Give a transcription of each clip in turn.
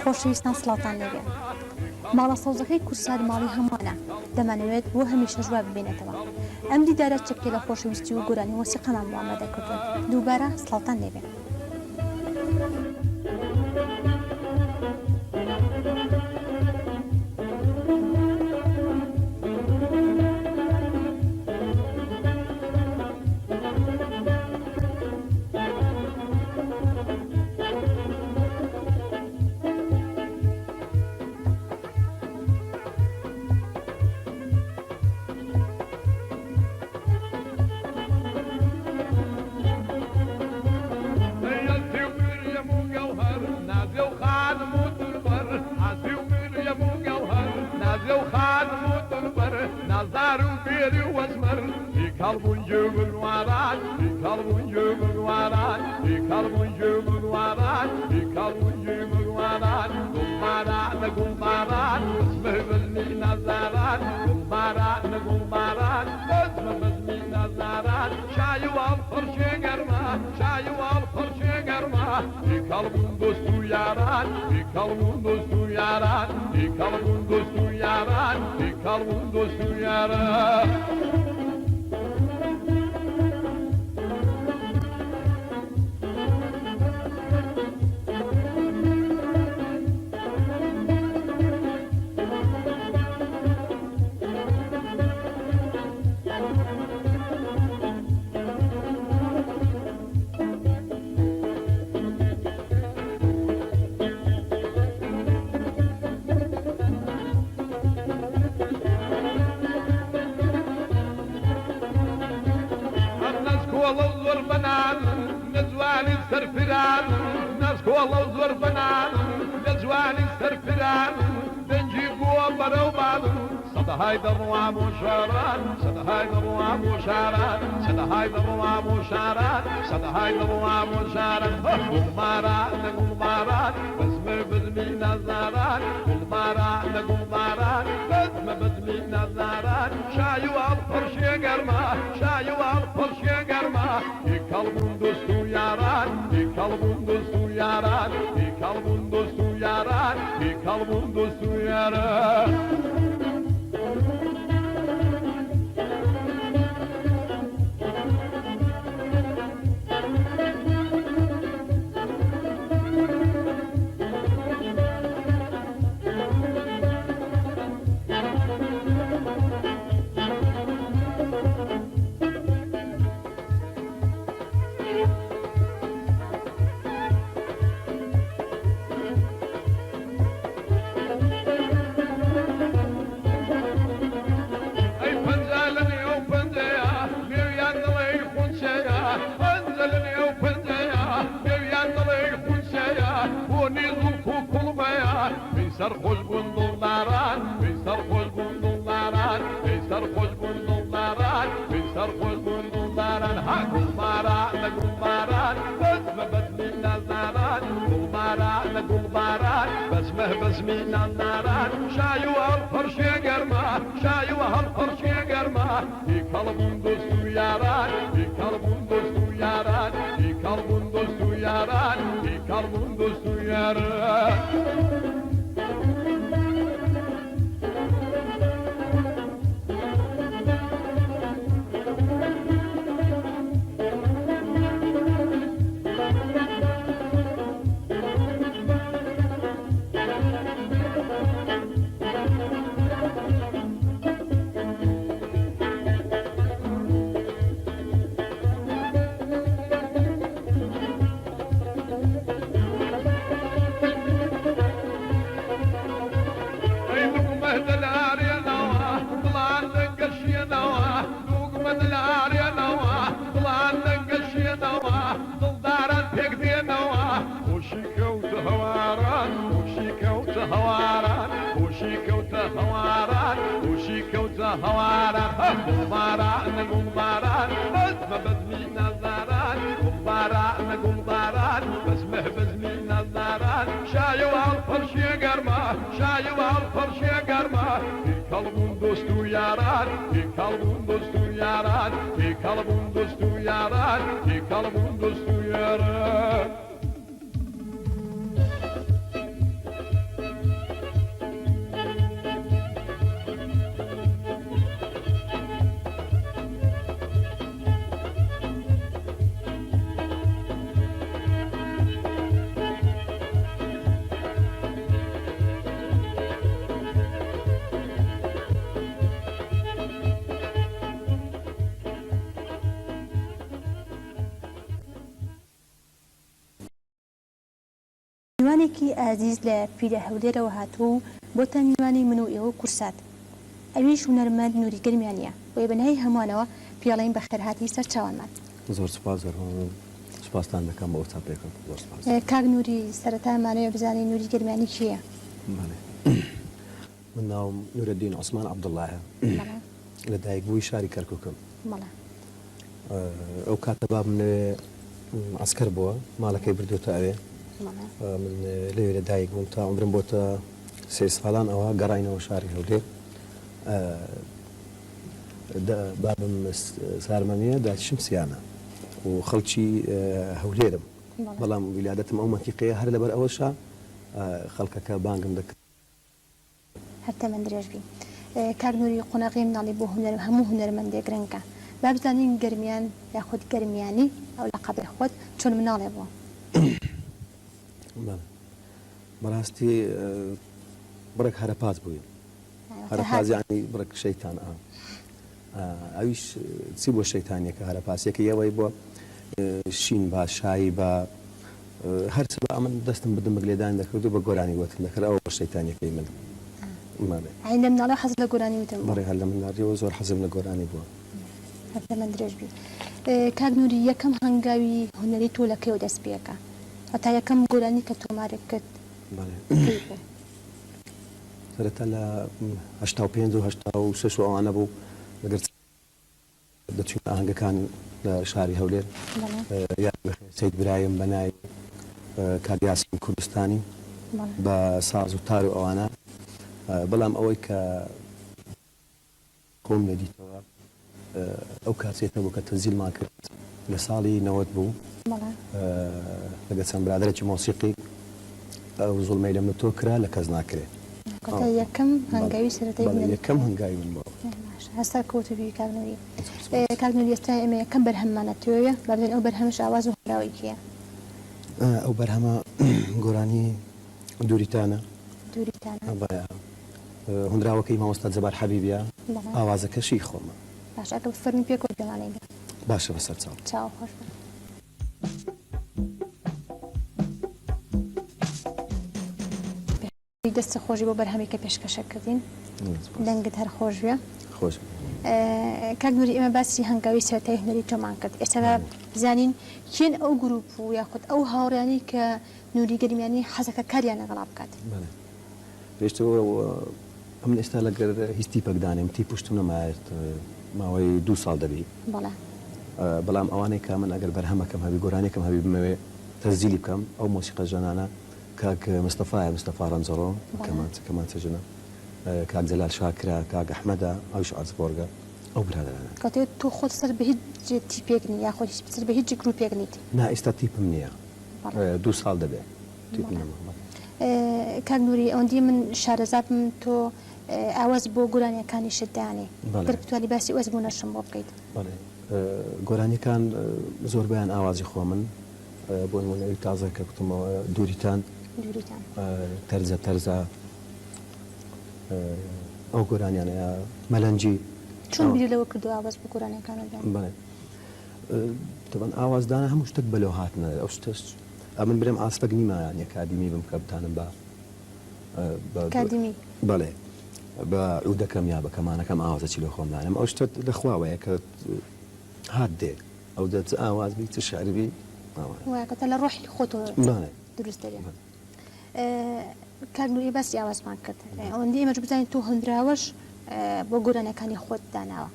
خۆشەویستان سڵاتان لێبێ ماڵە سەوزەکەی کورسار ماڵی هەمانە دەمانەوێت بۆ هەمیشە ژوا ببێنێتەوە ئەم دیدارە چەکێ لە خۆشەویستی و گۆرانی وەسیقەمان بۆ ئامادەکردوون دووبارە سڵاتان لێبێ Kalbun dostu yaran yaran, ki kalıbın dostu yaran, ki kalıbın dostu yaran. میوانێکی ئازیز لە پیرە هەولێرەوە هاتوو بۆتە میوانی من و ئێوە کورسات ئەویش هونەرمەند نووری گەرمیانە وی بەنهایی هەمووانەوە پیاڵین بەخێرهاتی سەر چاوانمان زۆر سپاس زۆر سپاسان دەکەم بە ئەوتا پێکەم زۆر سپاس کاک نووری سەرەتامانەوە بزانین نووری گەرمیانی کییە؟ من ناوم نورالدین عوسمان عەبدوڵڵایە لە دایکبووی شاری کەرکووکم ئەو کاتە بابم لەوێ عەسکەر بووە ماڵەکەی بردووەتە ئەوێ من لەوێ لە دایک بووم تا عمرم بۆتە 3 ساڵان ئەوە گەڕاینەوە شاری هەولێر بابم سارمەمیە داچشم سیانە و خەڵکی هەولێرم بەڵام ویلادەتم ئەو مەنتیقەیە هەر لەبەر ئەوەشە خەڵکەکە بانگم دەکرد هەر تەمەن درێژ بی کاک نووری قۆناغی مناڵی بۆ هونەر هەموو هونەرمەندێک گرنگە با بزانین گەرمیان یاخود گەرمیانی ئەو لەقەبی خۆت چۆن مناڵێ بووە بەڕاستی بڕێک هەرەپاز بووین هەرەپاز یعنی بڕێک شەیتان ئەویش چی بۆ شەیتانیەکە هەرەپاسێکە ئەوەی بۆ شین با شایی بە هەر بە ئەمن دەستم بدم بەگلێدان دەکرد و بە گۆرانی وەتم دەکرد ئەوە بۆ شەیتانیەکەی من عین لە مناڵە حەز لە گۆرانی وتم بەڕێ هەر لە مناڵیەوە زۆر حەزم لە گۆرانی بووە هەر تەمەن درێژ بی کاک نووری یەکەم هەنگاوی هونەری تۆ لەکەوە دەست پێەکە هەتا یەکەم گۆرانی کە تۆمارێک کرد سەرەتا لە 85 و 86 ئەوانە بوو لەگەر دەچین ئاهەنگەکان لە شاری هەولێر سەید برایم بەنای کاریاسم کوردستانی بە ساز و تار و ئەوانە بەڵام ئەوەی کە خۆم لەدیتەوە ئەو کاتێتە بوو کە تەنزیلمان کرد لە ساڵی 90 بوو لەگە چەند برادرێکی مۆسیقی ئەو زوڵمەی لە من تۆ کرا لە کەس ناکرێت یەکەم هەنگاوی سەرەتایی یەکەم هەنگاوی من بۆ هەستا کەوتبی کاک نووری کاک نووری ئێستا ئێمە یەکەم بەرهەممانە توێیە بەبێن ئەو بەرهەمش ئاواز و هەراوی کیە ئەو بەرهەمە گۆرانی دووریتانە هەندراوەکەی مامۆستا جەبار حەبیبیە ئاوازەکەشی خۆمە باش ئەگە فەرمی پێ کۆ پێوانەیە باشە بەسەر چاو چاو خۆش دەستە خۆشی بۆ بەرهەمی کە پێشکەشە کردین دەنگت هەر خۆش بێ خۆش کاک نووری ئێمە باسی هەنگاوی سەرەتایی هونەری تۆمان کرد ئێستا بزانین کێن ئەو گروپ و یاخود ئەو هاوڕیانی کە نووری گەرمیانی حەزەکە کاریان لەگەڵا بکات پێشتەوە ئەم ئێستا لەگەر هیچ تیپەکدانێم تی پشتم نەمایێت ماوەی 2 ساڵ دەبی بەڵام ئەوانەی کە من ئەگەر بەرهەمەکەم هەبی گۆرانێکم هەبی بمەوێ تەزیلی بکەم ئەو مۆسیقە ژەنانە کاک مستەفا ڕەنجەڕۆ کەمانچە ژنە کاک جەلال شاکرا کاک ئەحمەدە ئەوش ئازبۆرگە ئەو برادرانە کاتێ تۆ خۆت سەر بە هیچ تیپێکنی یاخۆ سەر بە هیچ گروپێک نیت نا ئێستا تیپم نییە 2 ساڵ دەبێت کاک نووری ئەوەندی من شارەزابم تۆ ئاواز بۆ گۆرانیەکانی شتدانێ گەر بتوانی باسی ئەوەز بوو نەشم بۆ بکەیت گۆرانیەکان زۆربیان ئاوازی خۆ من بۆ نمونەوەی تازە کە کوتمەوە دووریتان تەرزە ئەو گۆرانیانەیە مەلەنجی چۆن بیر لەوە کردو ئاواز بۆ گۆرانیەکانەدان بڵێ تەبەن ئاوازدانە هەموو شتێک بەلەو هاتنە ئەو شتەش ئەمن برێم ئاسپەک نیمایان یەکادیمی بم کە بتانم کادیمی بەڵێ بە عودەکەم یا بە کەمانەکەم ئاوازە چی لە خۆمدانم ئەو شتە لەخواوەیە کە هات دێ ئەو دەچ ئاواز بی چ شعربی وایکەتە لە ڕۆحی خۆتۆ دروست دەبێت کاک نووری باسی ئاوازمان کرد ئەوەندی ئێمەش بزانین تۆ هەندراوەش بۆ گۆرانەکانی خۆت داناوە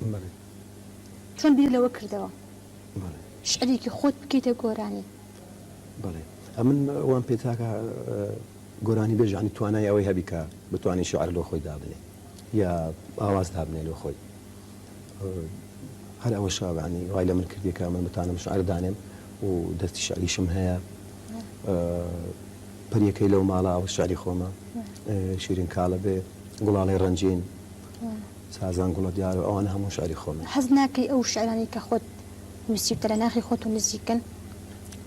چۆن بیر لەوە کردەوە شعرێکی خۆت بکەیتە گۆرانی بەڵێ ئەمن ئەوان پێتاکە گۆرانی بێژانی توانای ئەوەی هەبی کە بتوانانی شعر لۆ خۆی دابنێ یا ئاواز دابنێ لۆ خۆی هەر ئەوە شاب عنی وای لە من کردیەکە من بتانم شعر دانێم و دەستی شعریشم هەیە پەریەکەی لەو ماڵە ئەوە شعری خۆمە شیرین کاڵە بێ گوڵاڵی ڕەنجین سازان گوڵە دیار و ئەوانە هەموو شعری خۆمە حەز ناکەی ئەو شعرانی کە خۆت ویسیتە لە ناخی خۆت و نزیکن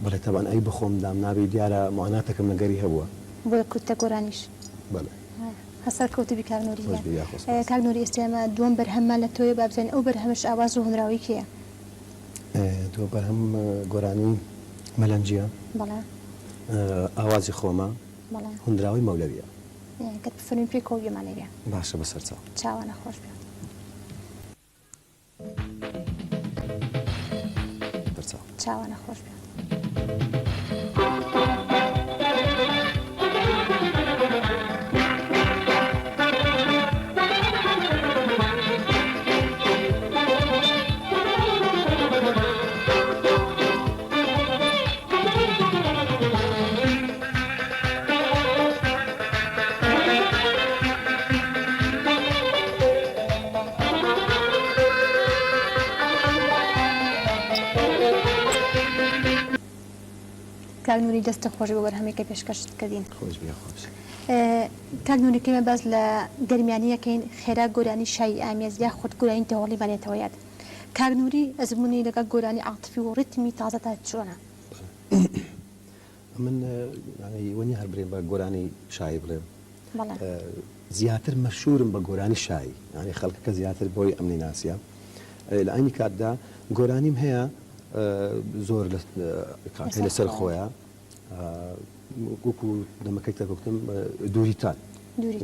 بەڵێ تەبان ئەی بخۆم دام نابێ دیارە معاناتەکەم لەگەری هەبووە بۆ کورتە گۆرانیش بەڵێ هەسەر کەوتبی کارنۆری خۆش بێ، یا خۆش. کارنۆری ئێستێمە دووەم بەرهەممان لە تۆیە بابزانین ئەو بەرهەمش ئاواز و هونراوی کێیە تۆ بەرهەم گۆرانی مەلەنجیە بەڵێ ئاوازی خۆمە بەڵێ هوندراوی مەولەویە کە بفەرمین پێی کۆویەمانێرە باشە بەسەر چاو چاوانە خۆش بێت بەرچاو چاوانە خۆش بێت کاگنووری دەستە خۆش بە وەرهەمێکە پێشکەشت کردین خۆش بێ خۆش کاگنووریکەمە باز لە گەرمیانیەکەین خێرا گۆرانی شای ئامێز یا خۆت گۆرانی تەواڵی بانێتەوە یاد کاگنووری ئەزمموی لەگەڵ گۆرانی عاتفی و ڕتمی تازەتا چۆنە من وەنی هەر برێن بە گۆرانی شایی بڵێم بەڵێ زیاتر مەشهورم بە گۆرانی شایی یعنی خەڵکەکە زیاتر بۆی ئەمنی ناسیە لە عینی کاتدا گۆرانیم هەیە زۆر کاتێ لەسەر خۆیە وەکو دەمەکەیتە گوتم دووریتان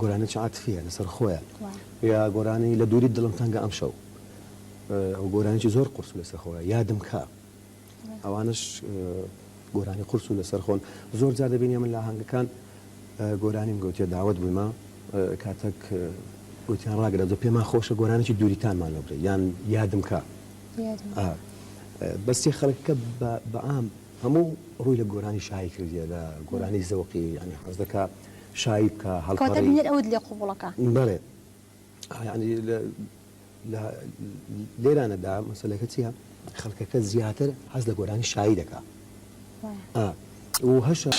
گۆرانی عاتفیە لەسەر خۆیە یا گۆرانی لە دووری دڵم تەنگە ئەم شەو ئەو گۆرانێکی زۆر قورس و لەسەر خۆیە یادم کا ئەوانش گۆرانی قورس و لەسەر خۆن زۆر جار دەبینێ من لە ئاهەنگەکان گۆرانیم گوتیە داوت بوویمە کاتێک گوتیان ڕاگرە پێمان خۆشە گۆرانێکی دووریتانمان لەبرێ یان یادم کا بەستی خەڵکەکە بەعام هەموو ڕووی لە گۆرانی شایی کردیە لە گۆرانی زەوقی ینی حەز دەکا شایی بکە هەڵقەڕی ئەوت لێ قوبوڵەکە بەڵێ ینی لێرانەدا مەسەلەکە چییە خەڵکەکە زیاتر حەز لە گۆرانی شایی دەکا و هەشە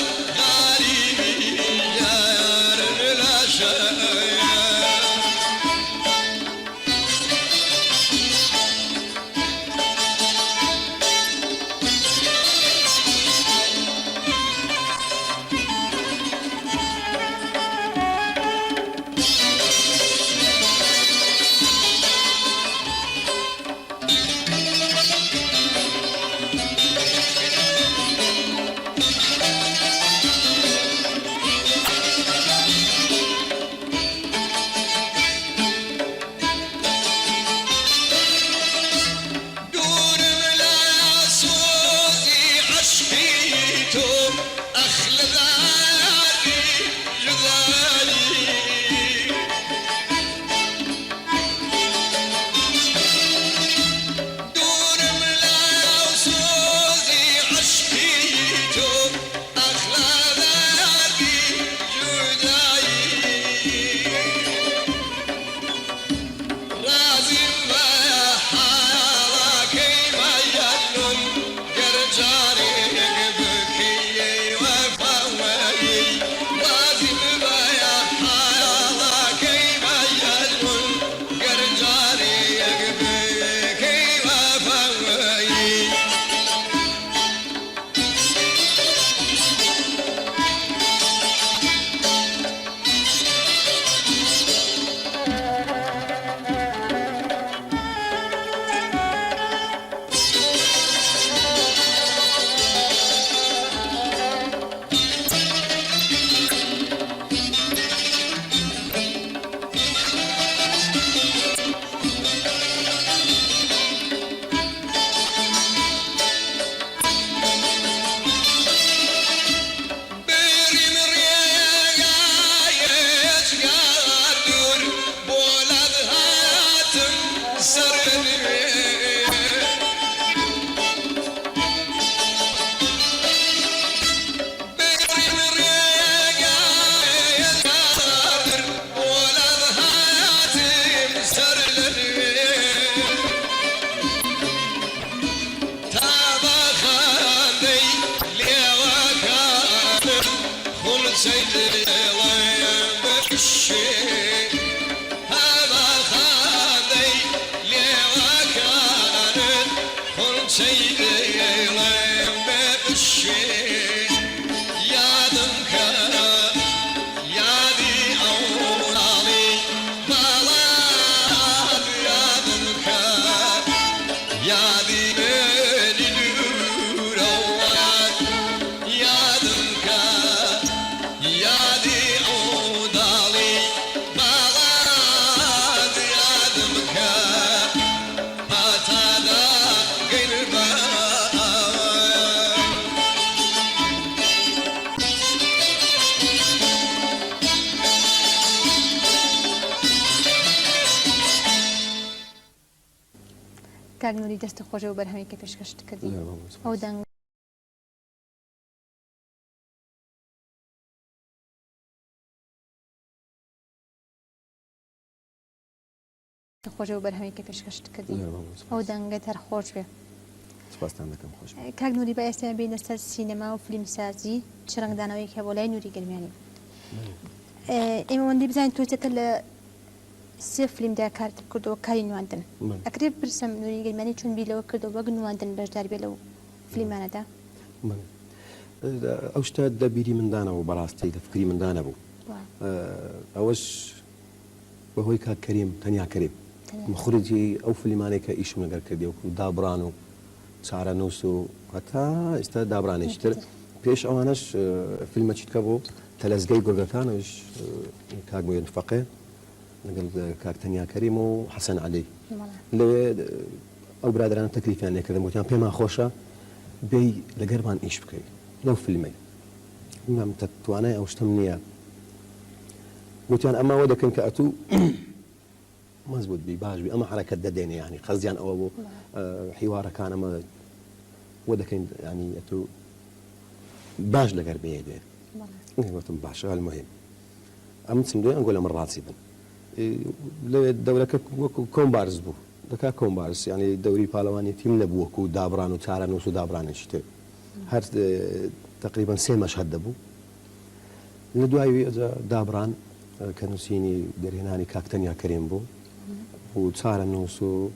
کاک نوری دەستە خۆشە و بەرهەمی کە پێشکەشت کردی ئەو دەنگ خۆشە و بەرهەمی کە پێشکەشت کردی ئەو دەنگت هەر خۆش بێ. سپاستان دەکەم خۆش. کاک نوری بە ئێستا بینە سەر سینەما و فلیمسازی چ ڕەنگدانەوەی هەیە بۆ لای نوری گرمیانی. ئێمە وەندی بزانین تۆ چێتە لە سێ فلیمدا کارت کردەوە کاری نواندن. ئەکرێ بپرسم نوری گرمیانی چۆن بیرەوە کردەوە وەک نواندن بەشدار بێ لەو فلیمانەدا؟ ئەو شتە دەبیری مندانەوە بەڕاستی لە فکری مندانە بوو. ئەوەش بەهۆی کاک کەریم تەنیا کەریم مخرجی ئەو فلیمانێک کە ئیشم لەگەر کردی وەکو دابڕان و چارەنووس و هەتا ئێستا دابڕانێکی تر پێش ئەوانەش فیلمەچیت کە بۆ تەلەزگەی گۆرگەکانەوەش کاک موێن فەقێ لەگەڵ کاک تەنیا کەریم و حەسەن عەلی لەوێ ئەو برادرانە تەکلیفیان لێکردم وتیان پێمان خۆشە بێی لەگەرمان ئیش بکەیت لەو فیلمەی مام تتوانای ئەو شتم نییە وتیان ئەمە ئەوە دەکەن کە ئەتوو مەزبوط بی باش بی ئەمە حرەکەت دەدێنێ ینی خەزیان ئەوە بۆ حیوارەکان ئەمە وە دەکەین ینی ئەتوو باش لەگەر بێ دێ وتم باشە المهم ئەم چم دوێ ئەنگۆ لە من ڕاسی بن لەوێ دەورەکە وەکو کۆمبارز بوو دەکا کۆمبارز ینی دەوری پاڵەوانێتیم نەبوو وەکو دابڕان و چارەنووس و دابڕانێکی تر هەر تقریبا سێ مەشهەد دەبوو لە دوای دابڕان کە نووسینی دەرهێنانی کاک تەنیا کەریم بوو و چارەنووس و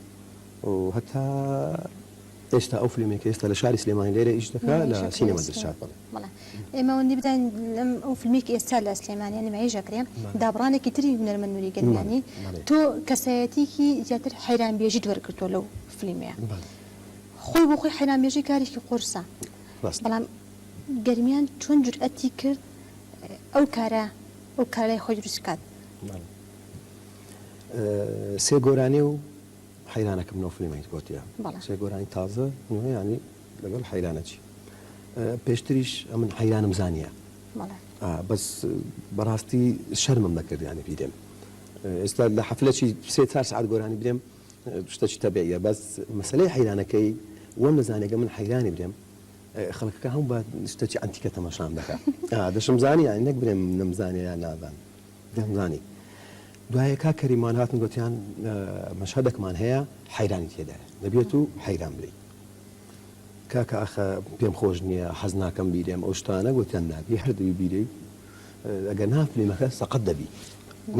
هەتا ئێستا ئەو فیلمێک ئێستا لە شاری سلێمانی لێرە ئیش دەکا لە سینەما دڵشاد بڵێ ئێمە وەندی بدەین لەم ئەو فیلمێکی ئێستا لە سلێمانیان نمایشەکرێ دابڕانێکی تری هونەرمەند نوری گەرمیانی تۆ کەسایەتێکی زیاتر حەیرانبێژیت وەرگرتووە لەو فیلمەیە خۆی بۆ خۆی حەیرانبێژی کارێکی قورسە بەڵام گەرمیان چۆن جورئەتی کرد ئەو کارە ئەو کارەی خۆی دروست بکات سێ گۆرانی و حەیرانەکەم نەو فیلمەیت گوتیە سێ گۆرانی تازە نوێ ینی لەگەڵ حەیرانەچی پێشتریش ئەمن حەیرانم زانیە بەس بەڕاستی شەرمم نەکرد ینی بیدێم ئێستا لە حەفلەی 3-4 ساعت گۆرانی بدێم شتێکی تەبیعیە بەس مەسەلەی حەیرانەکەی وەم نەزانێگە من حەیرانی بدێم خەڵکەکە هەموو بە شتێکی ئەنتیکە تەماشام دەکات دەشم زانی یانی نەک برێم نەمزانێ یان نازان دەمزانی دوایە کا کەریمان هاتن گوتیان مەشهەدێکمان هەیە حەیرانی تێدایە دەبێت و حەیران بری کاکە ئاخە پێم خۆش نییە حەز ناکەم بیرێم ئەو شتانە گوتیان نابی هەردووی بیرەی ئەگەر نافلێمەکە سەقەت دەبی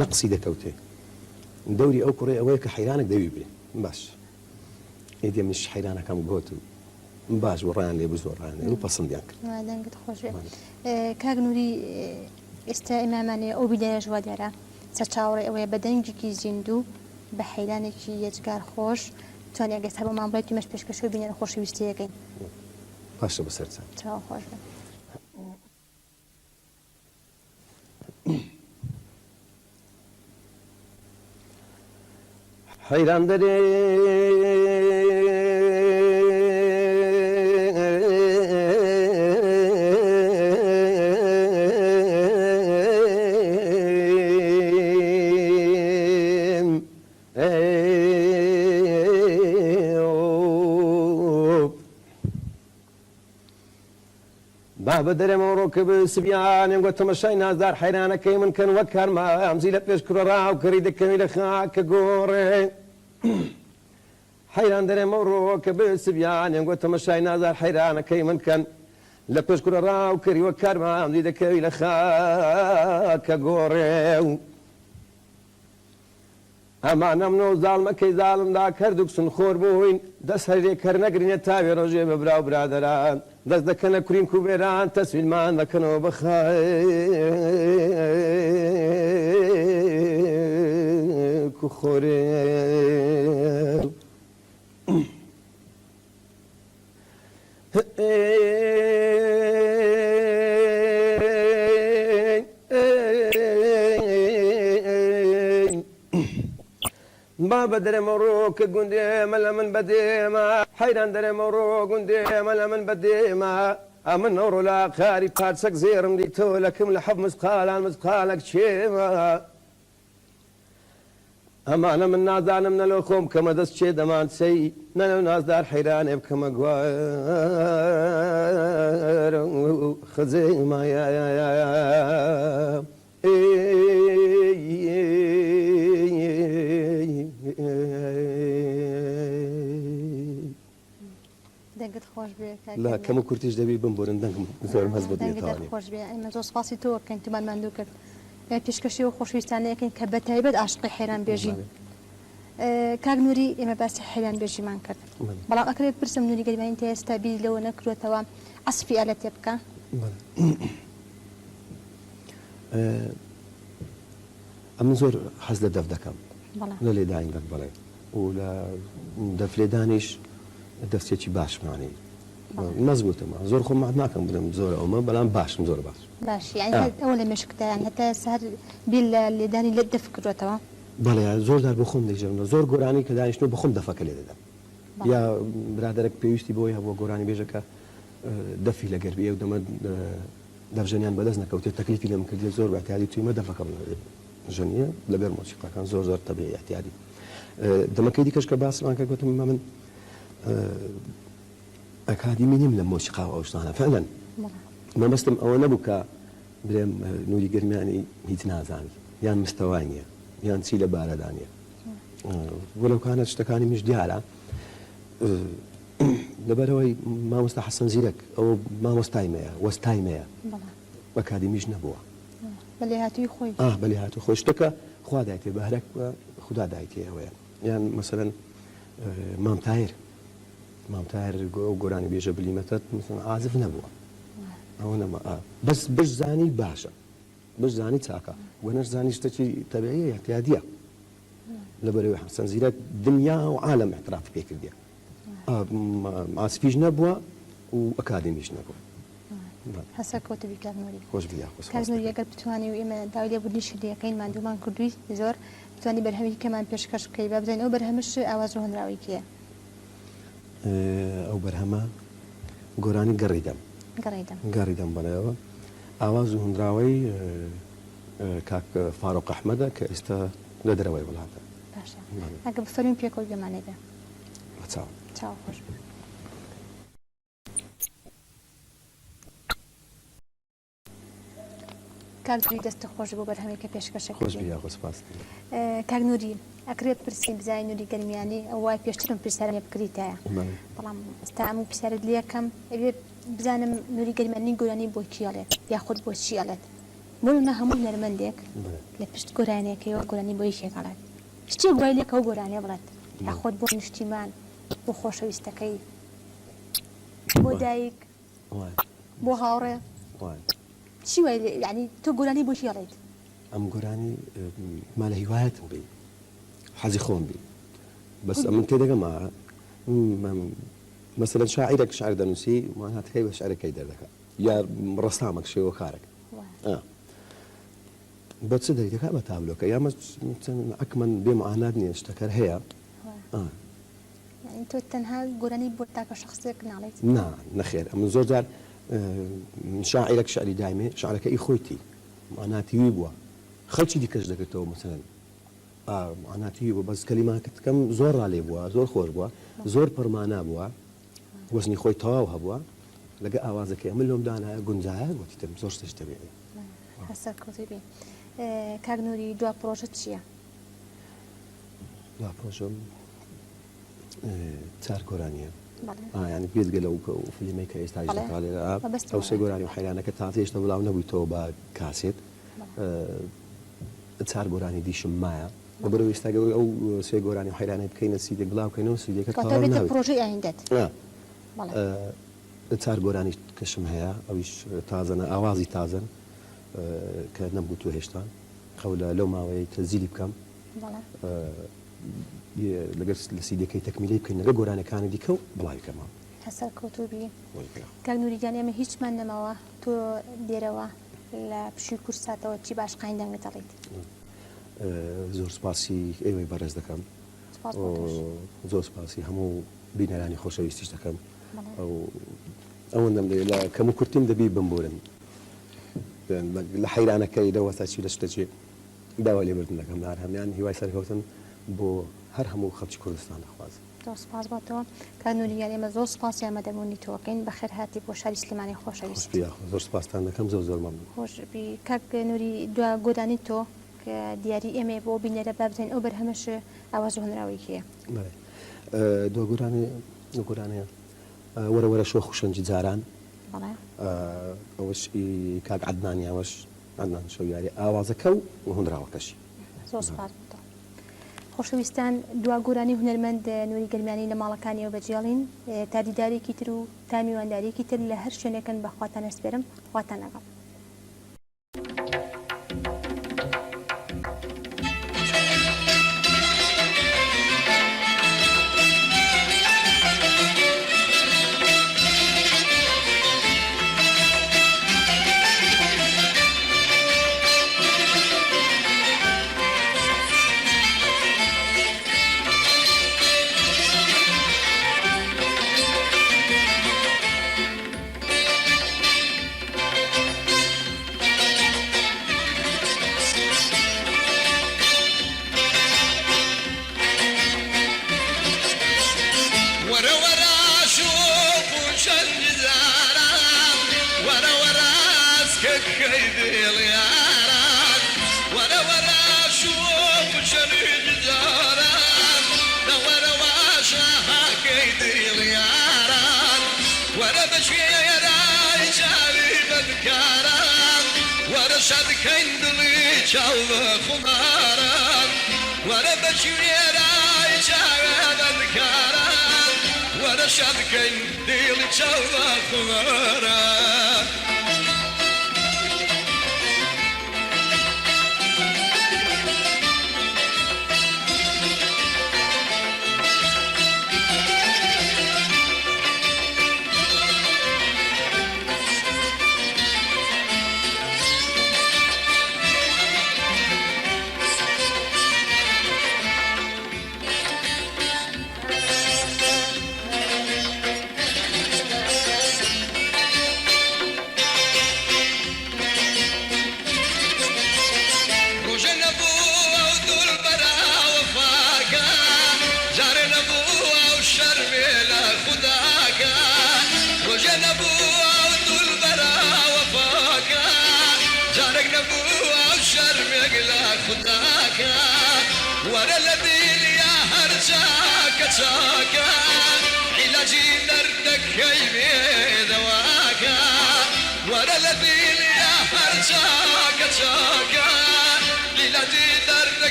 نەقسی دەکەوتێ دەوری ئەو کوڕێ ئەوەیە کە حەیرانێک دەوی بێ باش ئێدێ منش حەیرانەکەم گوت و باش وەڕیان لێ بزۆڕیان لێ و پەسەندیان کرد دەنگت خۆش بێ کاک نوری ئێستا ئێمامانێ ئەو بیدایە ژوا دیارە سەرچاوەڕێ ئەوەیە بە دەنگێکی زیندوو بە حەیرانێکی یەجگار خۆش توانێ ئەگەستا بۆ مامبڵی تومەش پێشکەشەوە بینێن خۆشەویستیەکەین پاشە بەسەرچە چاو خۆش بێ حەیران دەرێ بابە دەرێمەوە ڕۆکە سبیانێم گوت تەمەشای نازدار حەیرانەکەی من کەن وەک کارما ئەمزی لە پێش کوڕە ڕاوکەری دەکەوی لە خاکە گۆڕێ حەیران دەرێمەوە ڕۆکە سبیانێم گوت تەمەشای نازدار حەیرانەکەی من کەن لە پێش کوڕە ڕاوکەری وەک کارما ئەمزی دەکەوی لە خاکە گۆڕێ ئەمانەم نۆ زاڵمەکەی زاڵمدا کەردوک سن خۆر بووین دەست هەرێ کەر نەگرینە تاوێ ڕۆژێ بە براو برادەران دەست دەکەنە کورین کوبێران تەسویلمان دەکەنەوە بەخاک و خۆرێ بابە دەرێمە ڕۆکە گوندێمە لە من بەدێمە حەیران دەرێمە ڕۆ گوندێمە لە من بەدێمە ئەمن ئەوڕۆ لا قاری پارچەک زێرم دیتۆ لەکەم لە حەب مسقالان مسقالێک چێمە ئەمانە من نازانم نەلۆ خۆم کەمە دەست چێ دەمان سەی نەلەو نازدار حەیرانێ بکەمە گوار خزەی مایە دەنگت خۆش بێ لا کەمە کورتیش دەبی بمبورن دەنگم زۆرم هەست بە دەنگت دێتوانێ خۆش بێ ئەمە زۆر سپاسی تۆکەین تومان ماندوو کرد پێشکەشی و خۆشویستانەیەکەین کە بەتایبەت عاشقی حەیران بێژین کاک نووری ئێمە باسی حەیران بێژیمان کرد بەڵام ئەکرێت پرسم نووری گەریمانی تە ئێستا بیر لەوە نەکرێتەوە عەسفی ئالە تێ بکە ئەمن زۆر حەز لە دەف دەکەم لە لێدانیدەک بڵێ و لە دەفلێدانیش دەستێکی باشمانی مەزبوطمە زۆر خۆم ناکەم بڵێم زۆر ئەومە بەڵام باشم زۆر باش باش یعنی ئەوە لە مێشکتایان هەتا سەر بیر لە لێدانی لێت دەفکرێتەوە بەڵێ زۆردار بۆ خۆم دەیژێنەوە زۆر گۆرانی کە دانیشتنەوە بە خۆم دەفەکە لێ دەدەم یا برادێک پێویستی بۆی هەبووە گۆرانی بێژەکە دەفی لە گەربی ئەو دەمە دەفژەنیان بەدەست نەکەوتێت تەکلیفی لەم کردێت زۆر احتیاجی تویمە دەفەکە ژەنیە لەبەر مۆسیقەکان زۆر زۆر تەبیعی احتیاجی دەمەکەی دیکەش کە باسمان کە گوتم من ئەکادیمی نیم لە مۆسیقا و ئەو شتانە فعلاً مەبەستم ئەوە نەبوو کە بڵێم نووری گەرمیانی هیچ نازانی یان مستەوای نییە یان چی لە بارەدانە وەلەوکانە شتەکانی میش دیارە لەبەرەوەی مامۆستا حەسەن زیرەک ئەوە مامۆستایمەیە وەستایمەیە ئەکادیمیش نەبووە بەلێ هاتووی خۆی بەلێ هاتوو خۆی شتەکە خوا دایتێ بە هەرێک خوددا دایتێ ئەوەیە یان مەسەلەن مامتایر گۆرانی بێژە بلیمەتە عازف نەبووە ئەوە نەما بەس بش زانی باشە بش زانی چاکە وەنەش زانی شتێکی تەبیعیە احتیاجیە لەبەرەوەی حەسەن زیرەک دنیا و عالەم احترافی پێ کردیە عازفیش نەبووە و ئەکادمیش نەبووە هەسە کەوتبی کاک نووری خۆش بیا کاک نووری ئەگەر بتوانی و ئێمە داوای لێبوردنی شردیەکەین ماندوومان کردووی زۆر بتوانی بەرهەمی کەمان پێشکەش بکەی با بزانین ئەو بەرهەمش ئاواز و هەنراوی کێیە ئەو بەرهەمە گۆرانی گەڕیدەم بەڵێەوە ئاواز و هەنراوەی کاک فاڕۆق ئەحمەدە کە ئێستا لە دەرەوەی وڵاتە باشە ئەگە بفەرمین پێکەوت بێمانێدا چاو خۆش کاک نووری دەستە خۆش بۆ بەرهەمی کە پێشکەشە خۆش بیا سپاس کاک نووری ئەکرێت پرسیم بزای نووری گەرمیانی ئەو وای پێشترم پرسیارە بکریتایە بەڵام ئێستا هەموو پرسیارت لێ یەکەم ئەوێ بزانم نووری گەرمیانی گۆرانی بۆ کی ئەڵێت یاخود بۆ چی ئەڵێت بۆ هەموو نەرمەندێک لە پشت گۆرانیەکەیەوە گۆرانی بۆ یەکێک ئەڵێت شتێک وای لێکەوە گۆرانیە بڵێت یاخود بۆ نیشتیمان بۆ خۆشەویستەکەی بۆ دایک بۆ هاوڕێ چی وای یعنی تۆ گۆرانی بۆ چی ئەڵێیت ئەم گۆرانی مالە هیوایەتم بی حەزی خۆم بی بەس من تێدەگەم مەسەلەن شاعیرێک شعر دەنووسی وانهاتەکەی بە شعرەکەی دەردەکات یا ڕەسامێک شێوە کارێک بە چ دەریدەکات بە تابلۆکە یا ئەکمەن بێ معانات نییە شتەکەر هەیە تۆ تەنها گۆرانی بۆ تاکە شخصێک ناڵێت نا نەخێر ئەمن زۆر جار شاعرێک شعری دایمێ شعرەکەی خۆیتی معناتیوی بووە خەڵکی دیکەش دەکردەوە مەسەلەن معناتیوی بووە بەس کەلیماتەکەم زۆر ڕالێ بووە زۆر خۆش بووە زۆر پەرمانە بووە وەزنی خۆی تەواو هەبووە لەگە ئاوازەکەی ئەمە لۆم دانایە گونجایە گوتیتم زۆر شتێک دەبێت هەسەر کەوتبی کاک نووری دوا پرۆژەت چییە؟ دوا پرۆژەم چار گۆرانیە ینی پێزگە لەو فیلمەی کە ئێستا ئەو سێ گۆرانی و حەیرانەکە تا هێشتا وڵاو نەبوویتەوە بە کاسێت چار گۆرانی دیشم مایە بەبەرەوەی ئێستا ئەو سێ گۆرانی و حەیرانەی بکەینە سیدێک بڵاوکەینەوە سیدێکە پرۆژەی ئایندەت چار گۆرانی کەشم هەیە ئەویش تازەنە ئاوازی تازن کە نەبوو تو هێشتا خەولە لەو ماوەی تەزیلی بکەم لەگەر لە سیدەکەی تەکمیلی بکەین لەگە گۆرانەکانی دیکە و بڵاویکەمە هەسەر کەوتبی کاک نووریجان ئێمە هیچمان نەماوە تۆ دێرەوە لە پشووی کورساتەوە چی باش قایندەنگت دەڵێیت زۆر سپاسی ئێوەی بەڕێز دەکەم زۆر سپاسی هەموو بینەرانی خۆشەویستیش دەکەم ئەوەندەم لە کەم و کورتیم دەبی بمبورن لە حەیرانەکەی دەوەستا چی لە شتەچێ داوا لێبردن دەکەم نار هەمیان هیوای سەرکەوتن بۆ هەر هەموو خەڵکی کوردستان دەخوازم. سپاس بۆتەوە کانووریان ئێمە زۆر سپاسی ئامادەبوونی تۆکەین بەخێر هاتی بۆ شاری سلێمانی خۆشەویست. زۆر سپاستان دەکەم زۆر مەمنون. خۆشبی کاک نووری دوا گۆدانی تۆ کە دیاری ئێمە بۆ بینەرە بابزین ئەو بەرهەمەش ئاواز هەنراوەیەکیە. دوگۆرانەیە وەرە شۆ خوشەنجی جاران ئەوەش کاک عەدنانی ئەوەش عەدنان شەویاری ئاوازەکە و هەنراوەکەشی. زۆر سپاس بۆتەوە. خۆشەویستان دواگۆرانی هونەرمەند نووری گەرمیانی لە ماڵەکانیەوە بەجێڵین تا دیدارێکی تر و تا میوانداریەکی تر لە هەر شوێنێکن بەخواتان ئەسپێرم خواتان لەگەڵ.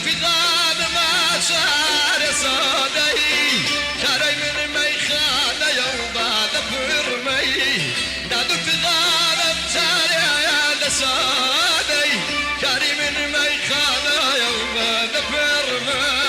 في غانم عشار صادي شاري من ميخانة يوضع فرمي دادو في غانم شاري صادي شاري من ميخانة يوضع فرمي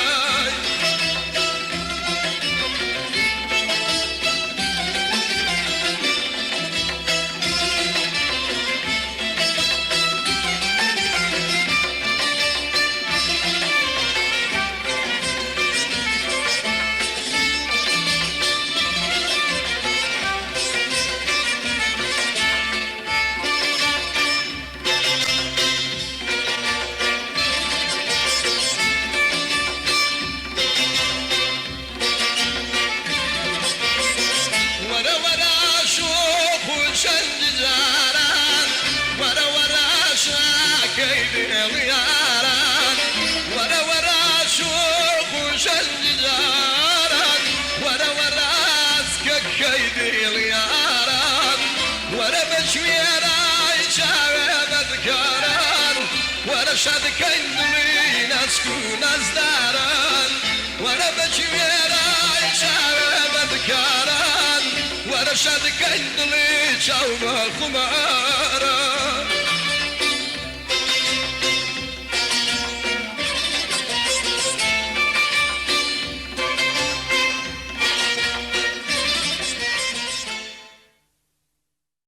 شاد كندلي نسكون ازداران وانا بجويرا شاب ذكران وانا شاد كندلي شاوم الخماران